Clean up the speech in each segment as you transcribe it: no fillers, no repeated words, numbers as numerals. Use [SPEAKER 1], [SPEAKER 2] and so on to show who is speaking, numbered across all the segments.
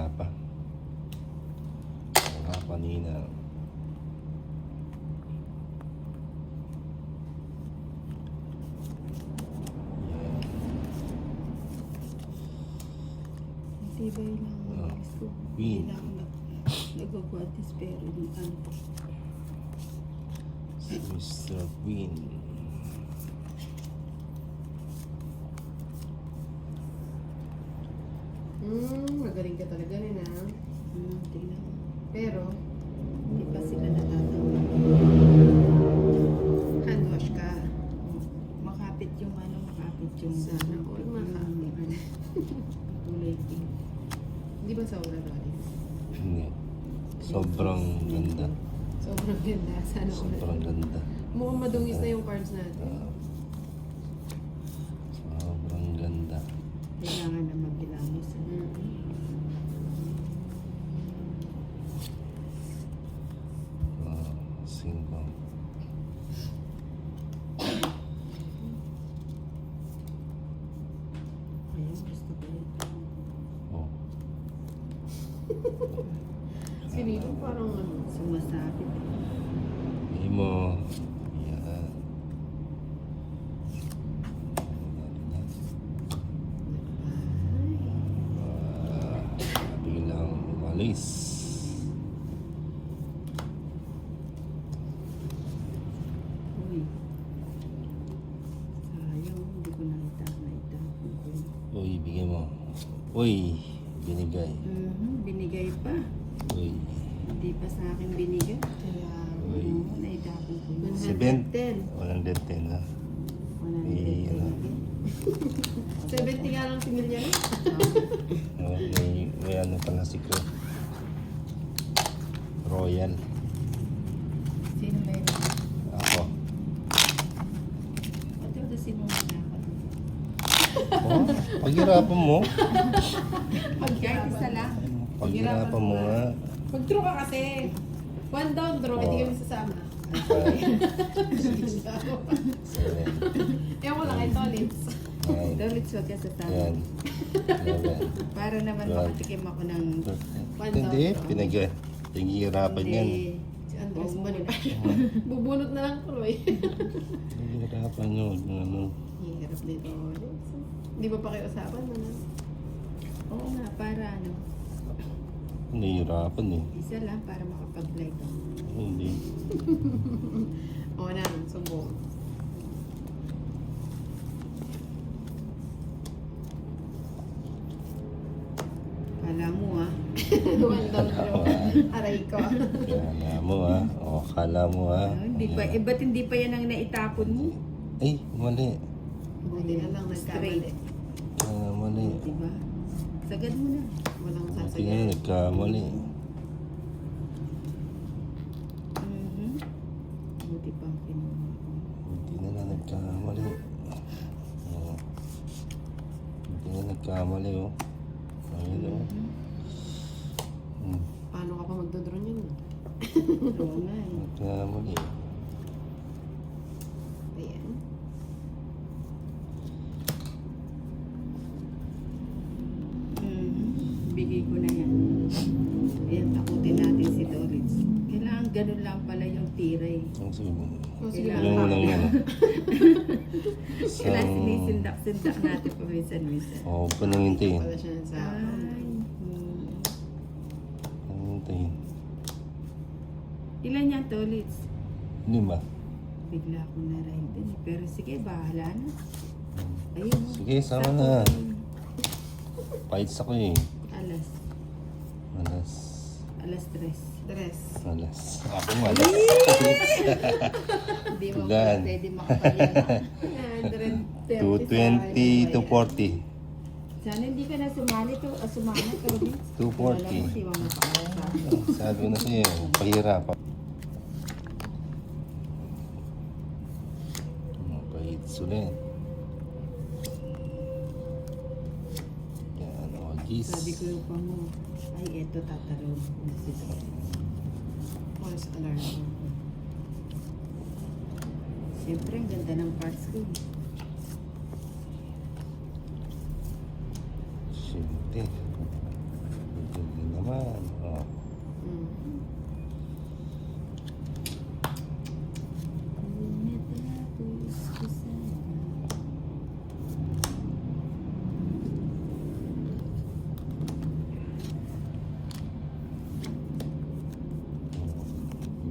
[SPEAKER 1] Wala pa. Wala kanina.
[SPEAKER 2] Tibay lang ang
[SPEAKER 1] Oh,
[SPEAKER 2] gusto.
[SPEAKER 1] Queen.
[SPEAKER 2] Hindi na ako nagwagwatis pero yung ano po.
[SPEAKER 1] Si Mr. Queen.
[SPEAKER 3] Magaling ka talaga rin ha.
[SPEAKER 2] Tingnan mo.
[SPEAKER 3] Pero,
[SPEAKER 2] Hindi pa sila natatawa.
[SPEAKER 3] hand wash ka.
[SPEAKER 2] Makapit yung ano, makapit yung
[SPEAKER 3] Sana all makapit.
[SPEAKER 2] kulay pink.
[SPEAKER 3] Hindi ba sobra Lolis?
[SPEAKER 1] Hindi. Sobrang ganda.
[SPEAKER 3] Sobrang ganda. Sana all.
[SPEAKER 1] Sobrang ganda.
[SPEAKER 3] Mukhang madungis na yung cards natin.
[SPEAKER 1] Sobrang ganda.
[SPEAKER 2] Kailangan na maghilamos.
[SPEAKER 1] Singkong.
[SPEAKER 2] Ayun, gusto ko yun.
[SPEAKER 1] Oh.
[SPEAKER 3] Sinino parang ano.
[SPEAKER 2] Sumasabit.
[SPEAKER 1] Imo. Yan. Bilang umalis.
[SPEAKER 2] Uy. Sayang, hindi ko naitapon ko yun.
[SPEAKER 1] Uy, bigyan mo. Uy, binigay.
[SPEAKER 2] Binigay pa.
[SPEAKER 1] Uy.
[SPEAKER 2] Hindi pa sa akin binigay.
[SPEAKER 3] Kaya,
[SPEAKER 1] Uy.
[SPEAKER 2] Naitapon ko yun.
[SPEAKER 3] 110.
[SPEAKER 1] Walang deten ha.
[SPEAKER 2] Wala na
[SPEAKER 1] Eh, ano.
[SPEAKER 2] binigay.
[SPEAKER 3] 70 nga lang sinil niya.
[SPEAKER 1] Oh, may ano pala si Chris. Royal.
[SPEAKER 2] Sino meron?
[SPEAKER 1] Ako.
[SPEAKER 2] Pati o kasi mo muna ako.
[SPEAKER 1] Oh, paghirapan mo.
[SPEAKER 2] Kahit isa lang.
[SPEAKER 1] Paghirapan mo nga.
[SPEAKER 3] Mag-draw ka kasi. One down draw, hindi kami sasama.
[SPEAKER 1] Seven.
[SPEAKER 3] Ewan ko lang kay Tolits.
[SPEAKER 1] Nine.
[SPEAKER 2] Ulit suwag ka sa tama.
[SPEAKER 1] Yan. 11.
[SPEAKER 2] Para naman
[SPEAKER 1] Twelve.
[SPEAKER 2] makatikim ako ng...
[SPEAKER 1] Hindi, pinaghihirapan yan.
[SPEAKER 2] Hindi.
[SPEAKER 3] Si Andres Balik. Bubunot na lang Troy.
[SPEAKER 1] Pinaghihirapan yun. Ano.
[SPEAKER 3] Hirap din Tolits. Hindi ba pa kayo usapan mo na?
[SPEAKER 2] Oo nga, para ano.
[SPEAKER 1] Nahihirapan eh.
[SPEAKER 2] Isa lang para makapag-live ako.
[SPEAKER 1] Hindi.
[SPEAKER 3] Oo na, sumbong.
[SPEAKER 2] Kala mo ah.
[SPEAKER 3] One down draw. Aray ko.
[SPEAKER 1] Kala mo ha. O, kala mo ha.
[SPEAKER 2] Hindi pa, ba't hindi pa yan ang naitapon mo?
[SPEAKER 1] Ay, mali.
[SPEAKER 3] Buti na lang nagkamali.
[SPEAKER 1] Mali.
[SPEAKER 2] Diba? Sagad mo na.
[SPEAKER 3] Walang
[SPEAKER 1] Buti
[SPEAKER 3] sasagyan.
[SPEAKER 1] nga nagkamali.
[SPEAKER 2] Buti pa ang pinuha ko.
[SPEAKER 1] Buti na lang nagkamali. Oh. Buti na nagkamali oh. Ayun oh.
[SPEAKER 3] Paano ka pa magdodraw niyan?
[SPEAKER 2] Oo nga eh.
[SPEAKER 1] Nagkamali.
[SPEAKER 3] Ayan.
[SPEAKER 2] Bigay ko na yan. Ayan, takutin natin si Dorits. Kailangan ganun lang pala yung tira eh.
[SPEAKER 1] Ang sige mo.
[SPEAKER 3] O sige
[SPEAKER 2] Kailangan.
[SPEAKER 1] Yung unang yan.
[SPEAKER 2] Kailangan sinisindak-sindak natin paminsan-minsan.
[SPEAKER 1] Oo, pa nang hintayin.
[SPEAKER 3] Pala siya sa
[SPEAKER 2] Ay.
[SPEAKER 1] Nang hintayin.
[SPEAKER 2] Ilan yan, Tolits?
[SPEAKER 1] Hindi ba?
[SPEAKER 2] Bigla ko na rin din. Pero sige, bahala na. Ayun. oh.
[SPEAKER 1] Sige, sama na. Fights ako eh.
[SPEAKER 2] Alas. Alas 3.
[SPEAKER 3] dress.
[SPEAKER 1] Alas. Ako mo alas.
[SPEAKER 2] Hindi mo
[SPEAKER 1] Tugan.
[SPEAKER 2] pwede makapalala.
[SPEAKER 1] 220 to 40.
[SPEAKER 2] Sana hindi ka na sumali to, sumama, Tolits.
[SPEAKER 1] 240.
[SPEAKER 2] Alam mo, hindi mo makapalala.
[SPEAKER 1] Sabi ko na sa'yo, pahirap. Fights ulit. Yan, oh, geez.
[SPEAKER 2] Sabi ko yung pa mo, ay eto tataro na si Tolits.
[SPEAKER 3] False alarm.
[SPEAKER 2] Siyempre, ang ganda ng parts ko. eh.
[SPEAKER 1] Siyempre. naman. Oh.
[SPEAKER 3] Mm.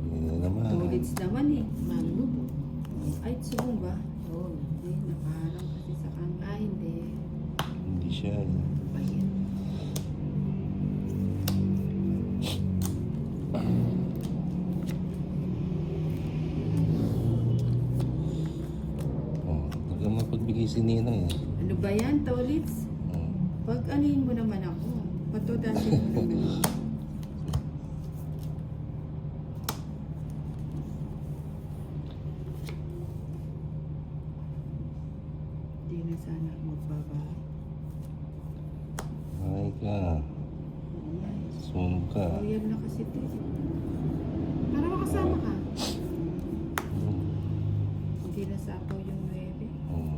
[SPEAKER 1] Hindi na naman.
[SPEAKER 2] Tolits naman eh.
[SPEAKER 3] Mano po?
[SPEAKER 2] Ay, subong ba?
[SPEAKER 3] Oo.
[SPEAKER 2] Hindi, nakaharang kasi sa kanya.
[SPEAKER 3] Ah, hindi.
[SPEAKER 1] Hindi siya.
[SPEAKER 3] Ayan.
[SPEAKER 1] Oh, talaga mapagbigay si Ninang eh.
[SPEAKER 2] Ano ba yan, Tolits?
[SPEAKER 1] Oh.
[SPEAKER 2] Pag anuhin mo naman ako, patudasin mo naman ako. Hindi na sana ako magbabahay.
[SPEAKER 1] Ay ka.
[SPEAKER 2] Oo nga eh.
[SPEAKER 1] Sunog ka.
[SPEAKER 2] Royal na kasi ito.
[SPEAKER 3] Para makasama ka.
[SPEAKER 1] Hmm.
[SPEAKER 2] Hindi na sapaw yung 9.
[SPEAKER 1] Oh.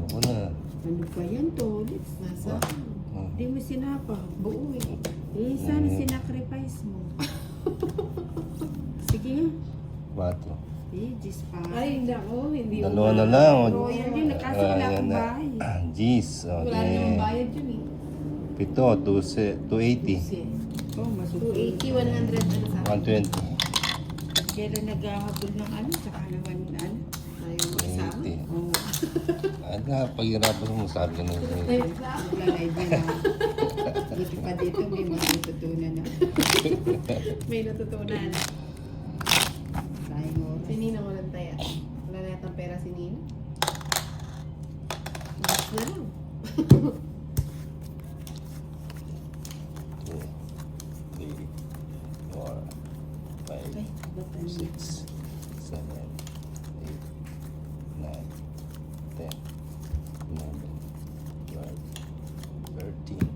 [SPEAKER 1] Ako na.
[SPEAKER 2] Ano ba yan, Tolits?
[SPEAKER 3] Nasa.
[SPEAKER 1] Oh.
[SPEAKER 2] Hindi mo sinapa. Buo eh. Eh, sana sinacrifice mo. Sige nga.
[SPEAKER 1] Bato.
[SPEAKER 2] Eh, Diyos pa.
[SPEAKER 3] Ay, hindi ako. Hindi ko
[SPEAKER 1] Dalawa na
[SPEAKER 3] ma-
[SPEAKER 1] lang.
[SPEAKER 2] Royal yun, kasi wala akong bahay.
[SPEAKER 1] Jeez.
[SPEAKER 3] Wala namang
[SPEAKER 1] Okay.
[SPEAKER 3] bayad yun eh.
[SPEAKER 1] 280.
[SPEAKER 2] Oh, masusunod.
[SPEAKER 3] 280, 100, ano sa akin?
[SPEAKER 1] 120.
[SPEAKER 2] Kailan naghahabol ng ano, saka naman ano.
[SPEAKER 3] Ayaw makasama.
[SPEAKER 1] 80.
[SPEAKER 2] Oh,
[SPEAKER 1] Ay, napahirapan mo. Sabi ka na.
[SPEAKER 3] Ay,
[SPEAKER 2] naglalay din na. Buti pa dito, may matututunan na.
[SPEAKER 3] may natutunan.
[SPEAKER 2] Sayang oras.
[SPEAKER 3] Si Nina walang taya. Wala na yatang pera si Nina. Mas na lang.
[SPEAKER 1] 2, 3, 4, 5,
[SPEAKER 2] Ay, ba't ano?
[SPEAKER 1] 6, 7, 8, 9, 10, 11, 12, 13.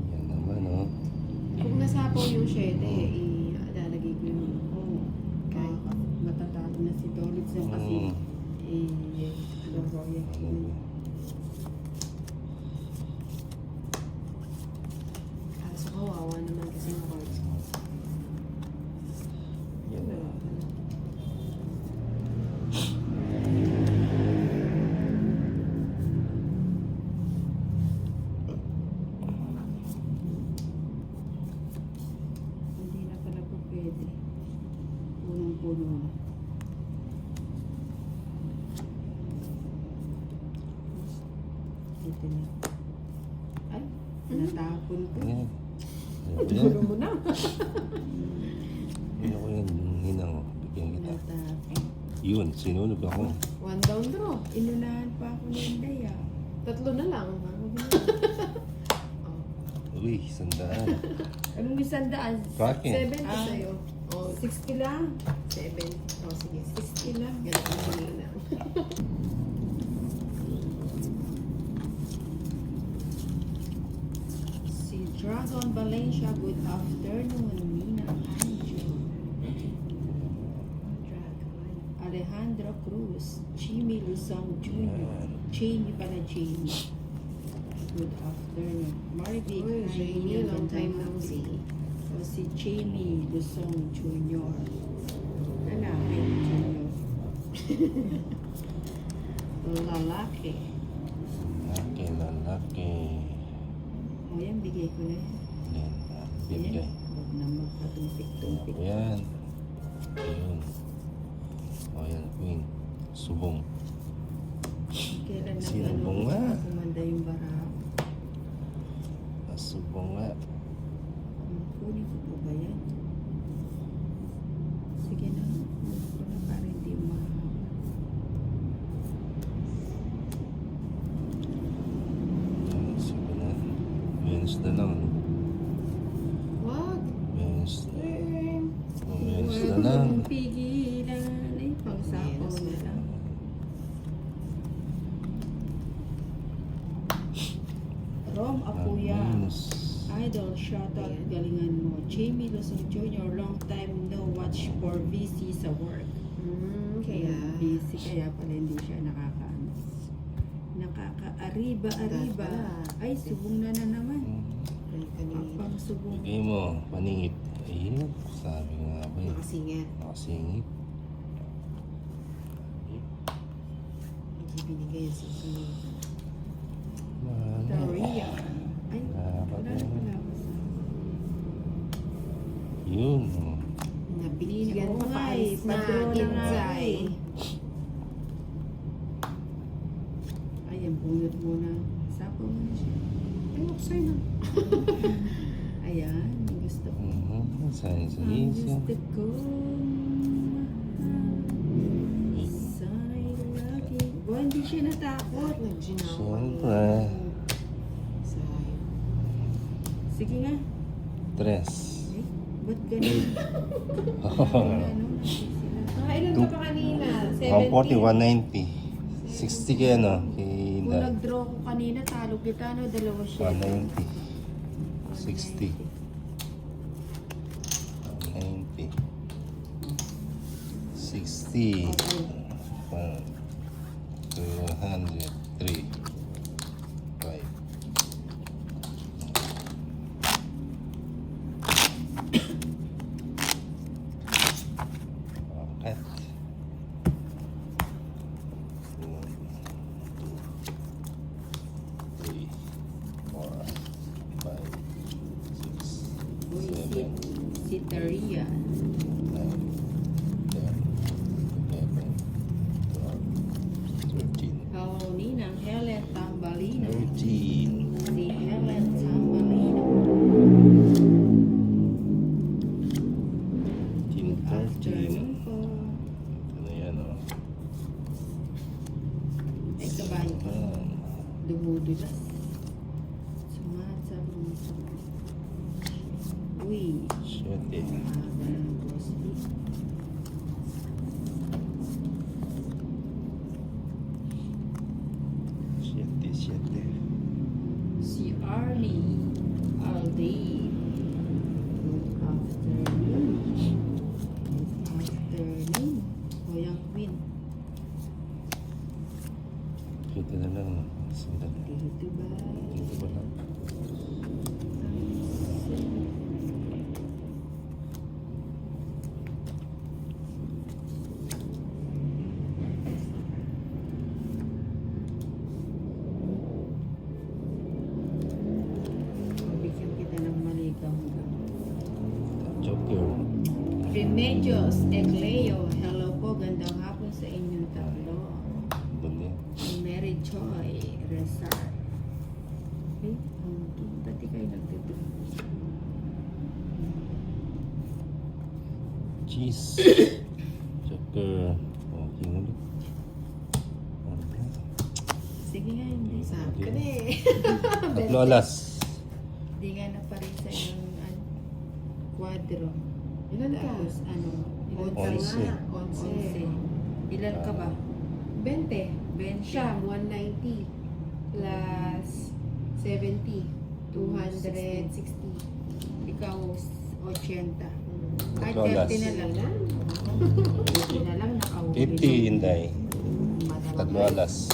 [SPEAKER 1] Yan naman, oh.
[SPEAKER 3] Kung nasapaw yung 7, ilalagay ko yung
[SPEAKER 2] Oo. Kahit matatalo na si Dolitz yung kasi Royal
[SPEAKER 1] Ano
[SPEAKER 2] King.
[SPEAKER 1] ba?
[SPEAKER 3] kaso kawawa naman kasi yung cards ko.
[SPEAKER 1] Yan na.
[SPEAKER 2] Hindi na pala po pwede. Punong-puno na. Dito na. Ay, natapon ko.
[SPEAKER 1] Yan.
[SPEAKER 3] Gulo mo na.
[SPEAKER 1] Yan ako yan. Ninang, oh. Bigyan kita.
[SPEAKER 2] Natapon.
[SPEAKER 1] Yun, sinunog ako.
[SPEAKER 3] 1 down draw.
[SPEAKER 2] Inunahan pa ako ni Inday ah.
[SPEAKER 3] 3 na lang. Oh.
[SPEAKER 1] Uy, 100.
[SPEAKER 2] Anong isang daan?
[SPEAKER 1] Tracking.
[SPEAKER 3] 70
[SPEAKER 2] Ah.
[SPEAKER 3] sa'yo. Oh,
[SPEAKER 2] 60 lang.
[SPEAKER 3] 7. Oh, sige.
[SPEAKER 2] 60 lang.
[SPEAKER 3] Ganun ang Nina.
[SPEAKER 2] Si Dragon Valencia, good afternoon. Nina Anjo. Dragon. Alejandro Cruz. Jimmy Luzon Jr. Jamie pala Jamie. Good afternoon. Marvick.
[SPEAKER 3] Uy, Jamie, long time no see.
[SPEAKER 2] So, si Jamie Luzon Jr. Hanapin Jr. Lalaki.
[SPEAKER 1] Lalaki, lalaki.
[SPEAKER 2] O yan, bigay ko na yan.
[SPEAKER 1] Yan, bibigay.
[SPEAKER 2] Ayan, huwag na magpatumpik-tumpik.
[SPEAKER 1] Ayan. Ayun. O yan, queen. Subong.
[SPEAKER 2] Kailan
[SPEAKER 1] Sino
[SPEAKER 2] nag-ano,
[SPEAKER 1] bong nga?
[SPEAKER 2] kumanda yung baraha.
[SPEAKER 1] Subong nga.
[SPEAKER 2] Kunin ko po ba yan? Sige na. Kunin ko na para hindi mahaba.
[SPEAKER 1] Ayan, sige na. Menos na lang.
[SPEAKER 3] Wag.
[SPEAKER 1] Menos na. Menos na
[SPEAKER 2] Huwag
[SPEAKER 1] lang.
[SPEAKER 2] mong pigilan. Ay, pangsapaw na lang. Rom Apuya.
[SPEAKER 1] Menos.
[SPEAKER 2] Idol, shoutout, galingan mo. Jamie Luzon Jr., long time no watch for VC sa work.
[SPEAKER 3] Kaya.
[SPEAKER 2] Busy, kaya pala hindi siya nakakaano. nakaka-ariba. Ay, subong na naman. Pang subong.
[SPEAKER 1] Bigay mo, paningit. Ayun, sabi ko nga ba eh.
[SPEAKER 3] Makasingit.
[SPEAKER 1] Makasingit.
[SPEAKER 3] Hindi binigay sa sunod.
[SPEAKER 1] Mana.
[SPEAKER 2] Taria. Ay,
[SPEAKER 1] Dapat
[SPEAKER 2] wala na
[SPEAKER 1] yan.
[SPEAKER 2] pala ako sa...
[SPEAKER 1] Yun. Oh.
[SPEAKER 3] Nabigyan
[SPEAKER 2] Oo
[SPEAKER 3] pa
[SPEAKER 2] nga eh,
[SPEAKER 3] paalis na.
[SPEAKER 2] padro na nga
[SPEAKER 3] Inzay.
[SPEAKER 2] eh. Ayan, bunot muna. Sapo mo na siya.
[SPEAKER 3] Ay, okay na.
[SPEAKER 2] Ayan, gusto ko.
[SPEAKER 1] Saan sa
[SPEAKER 2] Ang
[SPEAKER 1] isa?
[SPEAKER 2] gusto ko mahal. Sana'y lagi. Bo, hindi siya natakot.
[SPEAKER 3] Nagginawa.
[SPEAKER 1] Siyempre.
[SPEAKER 3] Sayang.
[SPEAKER 2] Sige nga.
[SPEAKER 1] Tres.
[SPEAKER 2] Ay, ba't ganun? Ano, sila.
[SPEAKER 3] Ilan ka pa kanina?
[SPEAKER 1] 140, 190. 60 kaya no? Kay
[SPEAKER 2] Kung
[SPEAKER 1] Dad.
[SPEAKER 2] nag-draw ko kanina, talo kita, no? Dalawa siya.
[SPEAKER 1] 190. 60. 190. 60. 200. 3. 5. Okay. 3, 4, 5, 6,
[SPEAKER 2] Uy,
[SPEAKER 1] 7,
[SPEAKER 2] si Taria.
[SPEAKER 1] 9, 10, 11, 12, 13.
[SPEAKER 2] Kauni ng Helen Tambalino.
[SPEAKER 1] 13.
[SPEAKER 2] Si Helen Tambalino.
[SPEAKER 1] 13.
[SPEAKER 2] Afternoon po.
[SPEAKER 1] Ano yan o?
[SPEAKER 2] Ay, kabayo pa.
[SPEAKER 1] Ayan.
[SPEAKER 2] Dumudulas. Sumasabong sa... Uy.
[SPEAKER 1] 7.
[SPEAKER 2] Mahaba ng Bosby. Si Arnie Aldi. Good afternoon. Good afternoon. O yung Queen.
[SPEAKER 1] Kita na lang. Sinta.
[SPEAKER 2] Dito ba?
[SPEAKER 1] Dito ba lang?
[SPEAKER 2] Bigyan kita ng malikang.
[SPEAKER 1] Joker.
[SPEAKER 2] Remedios Egleo. Hello po. Gandang hapon sa inyong tatlo.
[SPEAKER 1] Bali.
[SPEAKER 2] Mary Joy Resart. Eh, pati kayo nagtutulog.
[SPEAKER 1] Cheese. Joker. Okay ulit.
[SPEAKER 2] Sige nga, hindi.
[SPEAKER 3] Sabi ka na eh.
[SPEAKER 1] Tatlo alas.
[SPEAKER 2] Hindi nga na pa rin sa yung kwadro.
[SPEAKER 3] Ilan ka?
[SPEAKER 2] Tapos ano,
[SPEAKER 3] Ilan ka
[SPEAKER 1] Onse.
[SPEAKER 3] nga? 11.
[SPEAKER 2] Ilan ka ba?
[SPEAKER 3] 20.
[SPEAKER 2] 20.
[SPEAKER 3] Siya, 190. Plus 70. 260.
[SPEAKER 2] Ikaw, 80. Kahit
[SPEAKER 1] Tatlo alas.
[SPEAKER 2] 30 na lang. 30 na lang, nakahuli.
[SPEAKER 1] 50 Inday.
[SPEAKER 2] Madami.
[SPEAKER 1] Tatlo alas.